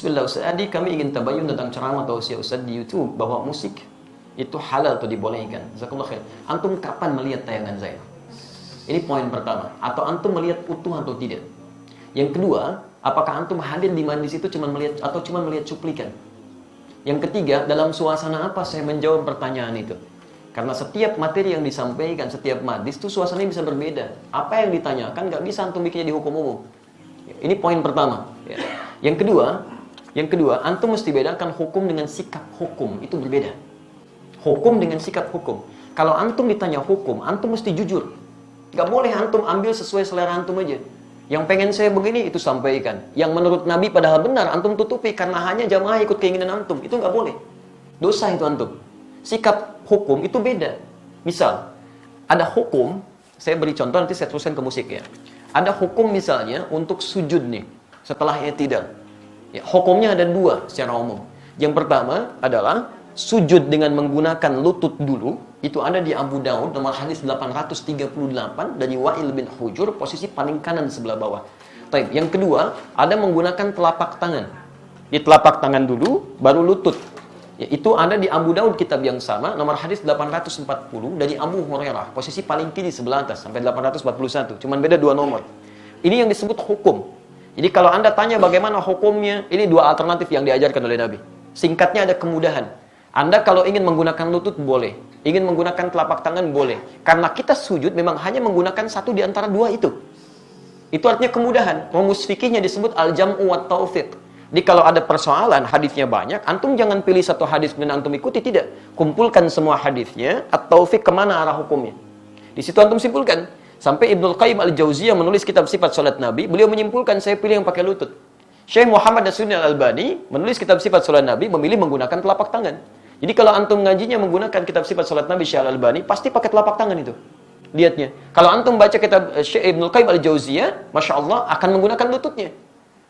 Bismillah Ustaz Adi, kami ingin tabayun tentang ceramah tausiah Ustaz di YouTube bahwa musik itu halal atau dibolehkan. Jazakallah khair. Antum kapan melihat tayangan saya? Ini poin pertama. Atau antum melihat utuh atau tidak? Yang kedua, apakah antum hadir di majlis itu cuma melihat atau cuma melihat cuplikan? Yang ketiga, dalam suasana apa saya menjawab pertanyaan itu? Karena setiap materi yang disampaikan, setiap majlis itu suasananya bisa berbeda. Apa yang ditanyakan nggak bisa antum bikinnya di hukum umum. Ini poin pertama. Yang kedua, antum mesti bedakan hukum dengan sikap hukum. Itu berbeda. Hukum dengan sikap hukum. Kalau antum ditanya hukum, antum mesti jujur. Nggak boleh antum ambil sesuai selera antum aja. Yang pengen saya begini, itu sampaikan. Yang menurut Nabi padahal benar, antum tutupi karena hanya jamaah ikut keinginan antum. Itu nggak boleh. Dosa itu antum. Sikap hukum itu beda. Misal, ada hukum, saya beri contoh nanti saya teruskan ke musik ya. Ada hukum misalnya untuk sujud nih, setelah i'tidal. Ya, hukumnya ada dua secara umum. Yang pertama adalah sujud dengan menggunakan lutut dulu. Itu ada di Abu Daud nomor hadis 838 dari Wa'il bin Hujur, posisi paling kanan sebelah bawah. Baik, yang kedua ada menggunakan telapak tangan. Di telapak tangan dulu, baru lutut. Ya, itu ada di Abu Daud kitab yang sama, nomor hadis 840 dari Abu Hurairah, posisi paling kiri sebelah atas sampai 841. Cuman beda dua nomor. Ini yang disebut hukum. Jadi kalau Anda tanya bagaimana hukumnya, ini dua alternatif yang diajarkan oleh Nabi. Singkatnya ada kemudahan. Anda kalau ingin menggunakan lutut boleh, ingin menggunakan telapak tangan boleh. Karena kita sujud memang hanya menggunakan satu di antara dua itu. Itu artinya kemudahan. Rumus fikihnya disebut al-jam'u wat taufiq. Jadi kalau ada persoalan, hadisnya banyak, antum jangan pilih satu hadis dan antum ikuti, tidak. Kumpulkan semua hadisnya, at-taufiq kemana arah hukumnya. Di situ antum simpulkan. Sampai Ibnul Qayyim al-Jauziyah menulis kitab sifat salat Nabi, beliau menyimpulkan saya pilih yang pakai lutut. Syekh Muhammad Nasruddin al-Albani menulis kitab sifat salat Nabi, memilih menggunakan telapak tangan. Jadi kalau antum ngajinya menggunakan kitab sifat salat Nabi Syekh al-Albani, pasti pakai telapak tangan itu. Lihatnya. Kalau antum baca kitab Syekh Ibnul Qayyim al-Jauziyah, Masya Allah akan menggunakan lututnya.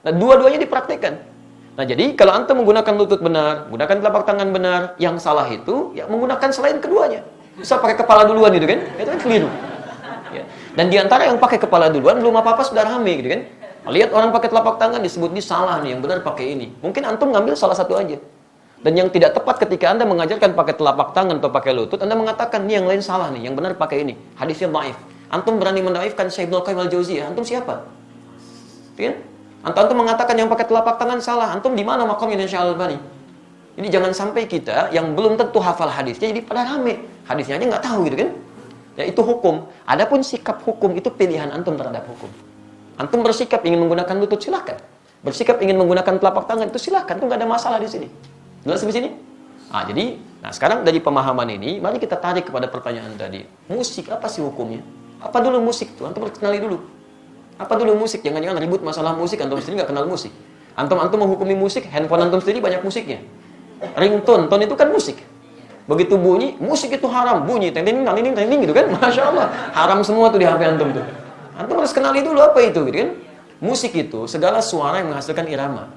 Nah, dua-duanya dipraktikkan. Nah, jadi kalau antum menggunakan lutut benar, menggunakan telapak tangan benar, yang salah itu ya menggunakan selain keduanya. Bisa pakai kepala duluan gitu kan? Itu kan keliru. Ya. Dan diantara yang pakai kepala duluan belum apa-apa sudah rame gitu kan. Lihat orang pakai telapak tangan disebut ini salah nih, yang benar pakai ini. Mungkin antum ngambil salah satu aja. Dan yang tidak tepat ketika Anda mengajarkan pakai telapak tangan atau pakai lutut, Anda mengatakan ini yang lain salah nih, yang benar pakai ini. Hadisnya dhaif. Antum berani mendaifkan Syekh Ibnul Qayyim al-Jauziyah, antum siapa? Kan? Antum mengatakan yang pakai telapak tangan salah, antum di mana makamnya Syekh Al-Albani? Jadi jangan sampai kita yang belum tentu hafal hadisnya jadi pada rame. Hadisnya aja nggak tahu gitu kan. Ya, itu hukum. Adapun sikap hukum itu pilihan antum terhadap hukum. Antum bersikap ingin menggunakan lutut, silakan. Bersikap ingin menggunakan telapak tangan itu silakan, itu nggak ada masalah di sini. Jelas di sini? Nah sekarang dari pemahaman ini, mari kita tarik kepada pertanyaan tadi. Musik apa sih hukumnya? Apa dulu musik itu? Antum harus kenali dulu. Apa dulu musik? Jangan-jangan ribut masalah musik, antum sendiri nggak kenal musik. Antum menghukumi musik, handphone antum sendiri banyak musiknya. Ringtone, tone itu kan musik. Begitu bunyi, musik itu haram. Bunyi, ting-ting gitu kan. Masya Allah. Haram semua tuh di HP antum tuh. Antum harus kenali dulu apa itu gitu kan. Musik itu segala suara yang menghasilkan irama.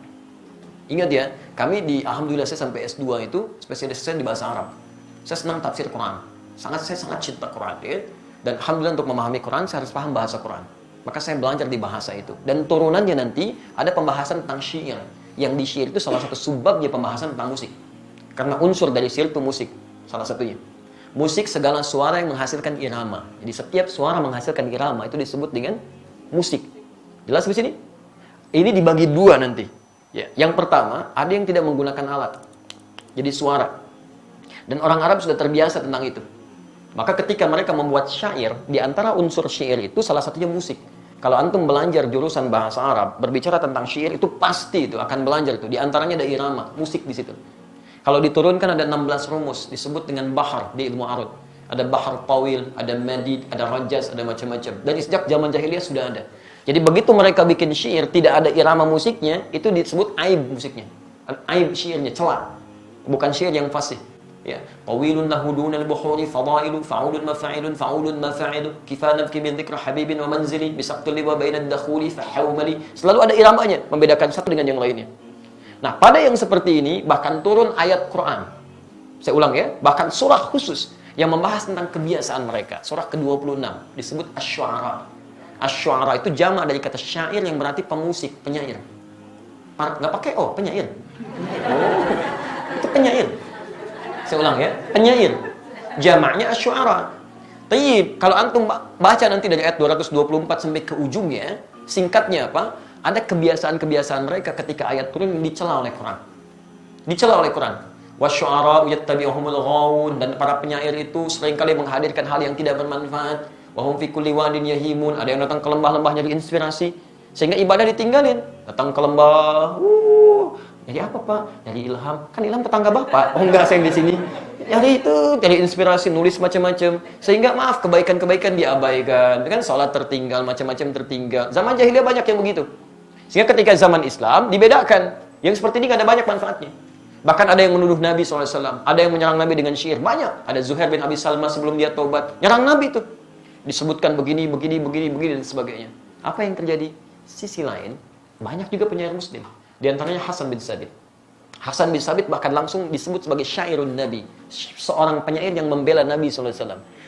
Ingat ya, kami alhamdulillah saya sampai S2 itu spesialis saya di bahasa Arab. Saya senang tafsir Quran. Saya sangat cinta Quran ya. Dan alhamdulillah untuk memahami Quran saya harus paham bahasa Quran. Maka saya belajar di bahasa itu. Dan turunannya nanti ada pembahasan tentang syair. Yang di syair itu salah satu subbabnya pembahasan tentang musik. Karena unsur dari syair itu musik, salah satunya. Musik segala suara yang menghasilkan irama. Jadi setiap suara menghasilkan irama itu disebut dengan musik. Jelas di sini? Ini dibagi dua nanti. Ya. Yang pertama, ada yang tidak menggunakan alat. Jadi suara. Dan orang Arab sudah terbiasa tentang itu. Maka ketika mereka membuat syair, di antara unsur syair itu salah satunya musik. Kalau antum belajar jurusan bahasa Arab, berbicara tentang syair itu pasti itu akan belajar itu. Di antaranya ada irama, musik di situ. Kalau diturunkan ada 16 rumus, disebut dengan bahar di ilmu arud. Ada bahar tawil, ada madid, ada rajaz, ada macam-macam. Dan sejak zaman jahiliyah sudah ada. Jadi begitu mereka bikin syair, tidak ada irama musiknya, itu disebut aib musiknya. Aib syairnya, celah. Bukan syair yang fasih. Ya, tawilun lahu dunal buhuri fadailu fa'ulun mafa'ilun fa'ulun mafa'ilu kifanaf min dzikra habibin wa manzili bisaqtul liwa bainad dakhuli fahawmali. Selalu ada iramanya, membedakan satu dengan yang lainnya. Nah, pada yang seperti ini bahkan turun ayat Quran. Saya ulang ya, bahkan surah khusus yang membahas tentang kebiasaan mereka. Surah ke-26 disebut Asy-Syu'ara. Asy-Syu'ara itu jamak dari kata syair yang berarti pemusik, penyair. Nggak pakai O, penyair. Oh, itu penyair. Saya ulang ya, penyair. Jamaknya asy'ara. Tayyib, kalau antum baca nanti dari ayat 224 sampai ke ujungnya, singkatnya apa? Ada kebiasaan-kebiasaan mereka ketika ayat turun dicela oleh Quran. Dicela oleh Quran. Wasyu'ara yattabi'uhumul ghawun, dan para penyair itu seringkali menghadirkan hal yang tidak bermanfaat. Wahum fi kulli wadin yahimun, ada yang datang ke lembah-lembah nyari inspirasi sehingga ibadah ditinggalin. Datang ke lembah, jadi apa Pak? Jadi ilham. Kan ilham tetangga Bapak. Oh enggak, saya di sini. Jadi itu, jadi inspirasi, nulis macam-macam. Sehingga maaf, kebaikan-kebaikan diabaikan. Kan salat tertinggal, macam-macam tertinggal. Zaman jahiliyah banyak yang begitu. Sehingga ketika zaman Islam dibedakan. Yang seperti ini gak ada banyak manfaatnya. Bahkan ada yang menuduh Nabi SAW. Ada yang menyerang Nabi dengan syair. Banyak. Ada Zuhair bin Abi Salma sebelum dia taubat. Nyerang Nabi itu. Disebutkan begini, dan sebagainya. Apa yang terjadi? Sisi lain, banyak juga penyair muslim. Di antaranya Hasan bin Sabit. Hasan bin Sabit bahkan langsung disebut sebagai syairun Nabi. Seorang penyair yang membela Nabi SAW.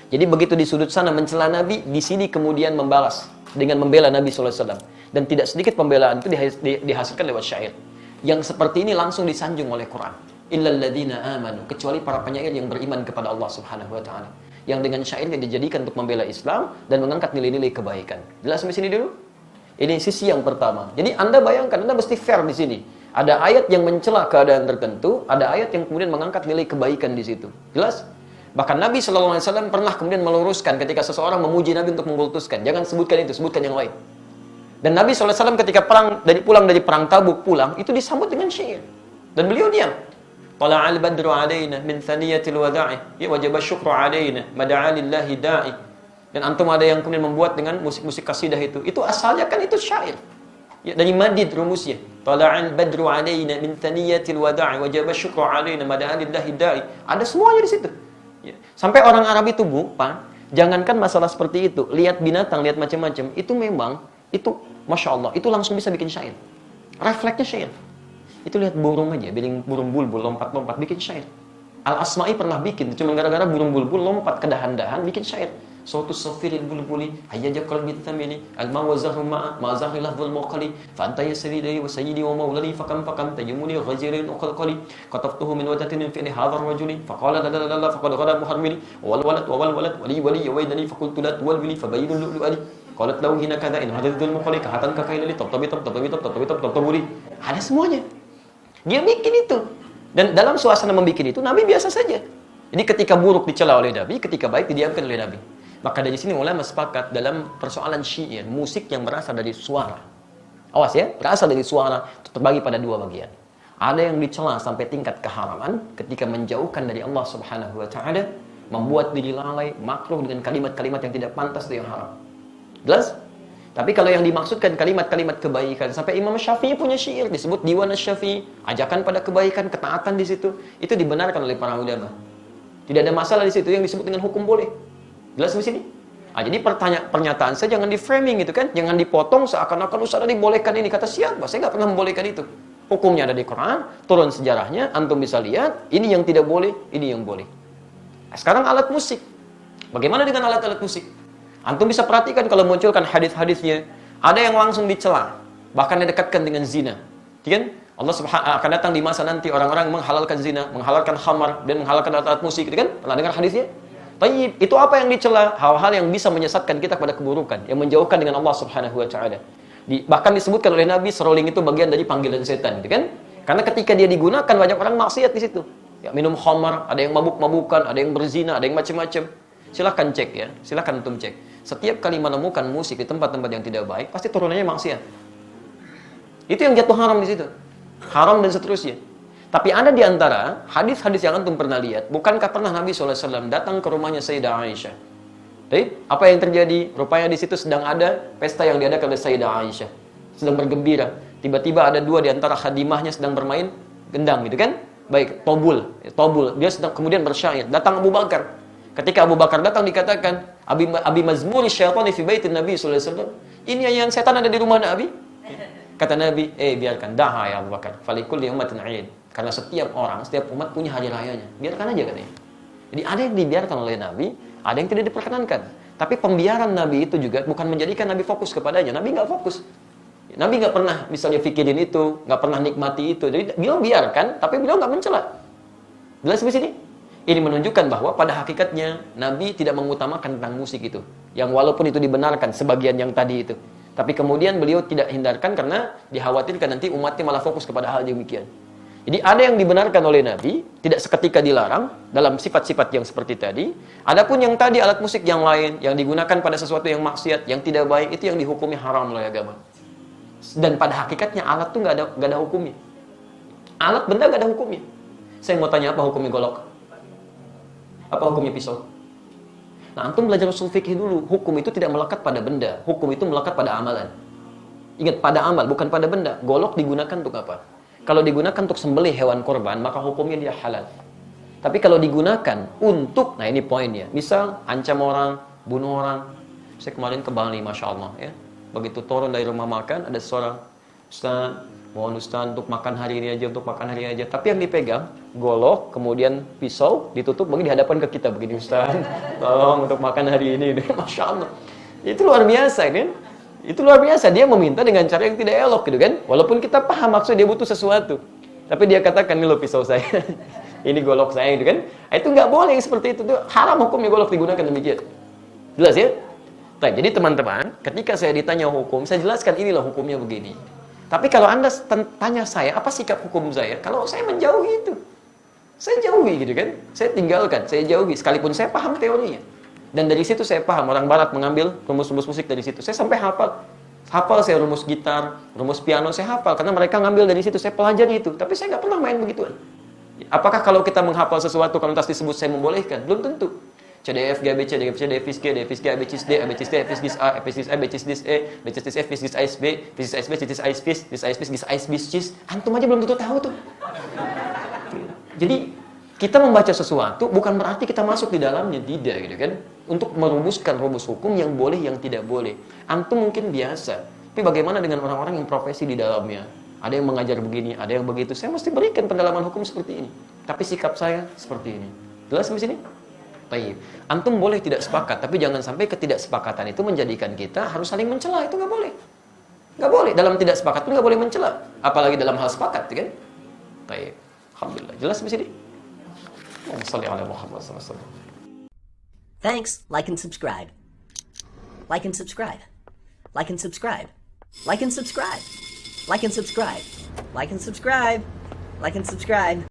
Jadi begitu di sudut sana mencela Nabi, di sini kemudian membalas dengan membela Nabi SAW. Dan tidak sedikit pembelaan itu dihasilkan lewat syair. Yang seperti ini langsung disanjung oleh Quran. Illal ladzina amanu, kecuali para penyair yang beriman kepada Allah Subhanahu wa taala. Yang dengan syairnya dijadikan untuk membela Islam dan mengangkat nilai-nilai kebaikan. Jelas sampai sini dulu? Ini sisi yang pertama. Jadi Anda bayangkan, Anda mesti fair di sini. Ada ayat yang mencela keadaan tertentu, ada ayat yang kemudian mengangkat nilai kebaikan di situ. Jelas? Bahkan Nabi SAW pernah kemudian meluruskan ketika seseorang memuji Nabi untuk mengkultuskan. Jangan sebutkan itu, sebutkan yang lain. Dan Nabi SAW ketika pulang dari perang Tabuk pulang, itu disambut dengan syair. Dan beliau diam. Tala'al badru alaina min thaniyatil wada'i, ya wajaba syukru alaina, mada'a lillahi da'i. Dan antum ada yang kemudian membuat dengan musik-musik kasidah itu. Itu asalnya kan itu syair. Ya, dari madid rumusnya. Tala'al badru alaina min thaniyatil wada'i, wajaba syukru alaina, mada'a lillahi da'i. Ada semuanya di situ. Ya. Sampai orang Arab itu lupa, jangankan masalah seperti itu, lihat binatang, lihat macam-macam, itu memang itu Masya Allah, itu langsung bisa bikin syair. Refleksnya syair. Itu lihat burung aja, burung bulbul lompat-lompat bikin syair. Al-Asma'i pernah bikin, cuma gara-gara burung bulbul lompat ke dahan-dahan bikin syair. Sautu safiril bulbuli hayyaja qalbi thamili al-ma wa zahru ma zahri lahzul muqali fa anta yasridi wa sayyidi wa maulani fakam tajumuni ghajirin uqalqali qataftuhu min wadatin fi hadha ar-rajuli faqala la faqad ghada muharmili wal walad wali waydani faqultu la tuwalbili fabayyinul lu'lu'ali qalat lahu hina kadha in hadadul muqali kahatan kakailali tabtaburi. Ada semuanya. Dia bikin itu. Dan dalam suasana membikin itu Nabi biasa saja. Jadi ketika buruk dicela oleh Nabi, ketika baik didiamkan oleh Nabi. Maka dari sini ulama sepakat dalam persoalan syair, musik yang berasal dari suara. Awas ya, berasal dari suara itu terbagi pada dua bagian. Ada yang dicela sampai tingkat keharaman ketika menjauhkan dari Allah Subhanahu wa taala, membuat diri lalai, makruh dengan kalimat-kalimat yang tidak pantas itu yang haram. Jelas? Tapi kalau yang dimaksudkan kalimat-kalimat kebaikan, sampai Imam Syafi'i punya syair disebut Diwan Asy-Syafi'i, ajakan pada kebaikan, ketaatan di situ, itu dibenarkan oleh para ulama. Tidak ada masalah di situ yang disebut dengan hukum boleh. Jelas di sini? Jadi pernyataan saya jangan di-framing gitu kan, jangan dipotong seakan-akan Ustaz dibolehkan ini. Kata siapa? Saya nggak pernah membolehkan itu. Hukumnya ada di Quran, turun sejarahnya, antum bisa lihat, ini yang tidak boleh, ini yang boleh. Sekarang alat musik. Bagaimana dengan alat-alat musik? Antum bisa perhatikan kalau munculkan hadis-hadisnya, ada yang langsung dicela, bahkan didekatkan dengan zina. Kan? Allah akan datang di masa nanti orang-orang menghalalkan zina, menghalalkan khamar dan menghalalkan alat-alat musik, gitu kan? Pernah dengar hadisnya? Tayyib, itu apa yang dicela? Hal-hal yang bisa menyesatkan kita pada keburukan, yang menjauhkan dengan Allah Subhanahu wa taala. Bahkan disebutkan oleh Nabi seruling itu bagian dari panggilan setan, gitu kan? Karena ketika dia digunakan banyak orang maksiat di situ. Ya, minum khamar, ada yang mabuk-mabukan, ada yang berzina, ada yang macam-macam. Silahkan cek ya, silahkan antum cek. Setiap kali menemukan musik di tempat-tempat yang tidak baik, pasti turunannya maksiat. Itu yang jatuh haram di situ. Haram dan seterusnya. Tapi ada di antara hadis-hadis yang antum pernah lihat, bukankah pernah Nabi SAW datang ke rumahnya Sayyidah Aisyah? Jadi, apa yang terjadi? Rupanya di situ sedang ada pesta yang diadakan oleh Sayyidah Aisyah. Sedang bergembira. Tiba-tiba ada dua di antara khadimahnya sedang bermain gendang gitu kan? Baik, tobul. Dia sedang kemudian bersyair. Datang Abu Bakar. Ketika Abu Bakar datang dikatakan, Abi mazmuri syaitani fi baitin Nabi SAW. Ini yang setan ada di rumah Nabi. Kata Nabi, biarkan. Daha ya Abu Bakar. Falikulli ummatin 'aid. Karena setiap orang, setiap umat punya hari rayanya. Biarkan aja katanya. Jadi ada yang dibiarkan oleh Nabi, ada yang tidak diperkenankan. Tapi pembiaran Nabi itu juga bukan menjadikan Nabi fokus kepadanya. Nabi nggak fokus. Nabi nggak pernah misalnya pikirin itu, nggak pernah nikmati itu. Jadi beliau biarkan, tapi beliau nggak mencela. Jelas di sini? Ini menunjukkan bahwa pada hakikatnya Nabi tidak mengutamakan tentang musik itu. Yang walaupun itu dibenarkan sebagian yang tadi itu. Tapi kemudian beliau tidak hindarkan karena dikhawatirkan nanti umatnya malah fokus kepada hal demikian. Jadi ada yang dibenarkan oleh Nabi, tidak seketika dilarang dalam sifat-sifat yang seperti tadi. Adapun yang tadi alat musik yang lain, yang digunakan pada sesuatu yang maksiat, yang tidak baik, itu yang dihukumi haram oleh agama. Dan pada hakikatnya alat itu nggak ada hukumnya. Alat benda nggak ada hukumnya. Saya mau tanya, apa hukumnya golok? Apa hukumnya pisau? Nah, antum belajar usul fikih dulu. Hukum itu tidak melekat pada benda. Hukum itu melekat pada amalan. Ingat, pada amal, bukan pada benda. Golok digunakan untuk apa? Kalau digunakan untuk sembelih hewan korban, maka hukumnya dia halal. Tapi kalau digunakan untuk, nah ini poinnya. Misal, ancam orang, bunuh orang. Saya kemarin ke Bali, Masya Allah. Ya. Begitu turun dari rumah makan, ada seorang, Ustaz, mohon Ustaz untuk makan hari ini aja, untuk makan hari ini aja. Tapi yang dipegang, golok, kemudian pisau, ditutup, bagi di hadapan ke kita. Begini, Ustaz, tolong untuk makan hari ini. Masya Allah. Itu luar biasa, kan? Itu luar biasa, dia meminta dengan cara yang tidak elok gitu kan. Walaupun kita paham maksud dia butuh sesuatu. Tapi dia katakan, ini loh pisau saya. Ini golok saya gitu kan. Itu nggak boleh yang seperti itu. Haram hukumnya golok digunakan demikian. Jelas ya? Jadi teman-teman, ketika saya ditanya hukum, saya jelaskan inilah hukumnya begini. Tapi kalau Anda tanya saya, apa sikap hukum saya? Kalau saya menjauhi itu. Saya jauhi gitu kan. Saya tinggalkan, saya jauhi. Sekalipun saya paham teorinya. Dan dari situ saya paham, orang barat mengambil rumus-rumus musik dari situ. Saya sampai hafal. Hafal saya rumus gitar, rumus piano, saya hafal. Karena mereka ngambil dari situ, saya pelajari itu. Tapi saya nggak pernah main begituan. Apakah kalau kita menghafal sesuatu, kalau tas disebut saya membolehkan? Belum tentu. C, D, F, G, B, C, D, F, C, D, F, G, D, F, G, A, B, C, D, A, B, C, D, F, G, A, F, G, A, B, C, D, E, B, C, D, F, G, A, B, B, C, D, B, C, D, A, B, C, D, A, B, C, D, antum aja belum tentu tahu tuh. Jadi kita membaca sesuatu bukan berarti kita masuk di dalamnya, tidak gitu kan. Untuk merumuskan rumus hukum yang boleh, yang tidak boleh. Antum mungkin biasa, tapi bagaimana dengan orang-orang yang profesi di dalamnya? Ada yang mengajar begini, ada yang begitu. Saya mesti berikan pendalaman hukum seperti ini. Tapi sikap saya seperti ini. Jelas di sini? Baik. Antum boleh tidak sepakat, tapi jangan sampai ketidaksepakatan itu menjadikan kita harus saling mencela. Itu nggak boleh. Nggak boleh. Dalam tidak sepakat pun nggak boleh mencela. Apalagi dalam hal sepakat, kan? Baik. Alhamdulillah. Jelas di sini? Thanks. Like and subscribe. Like and subscribe. Like and subscribe. Like and subscribe. Like and subscribe. Like and subscribe. Like and subscribe.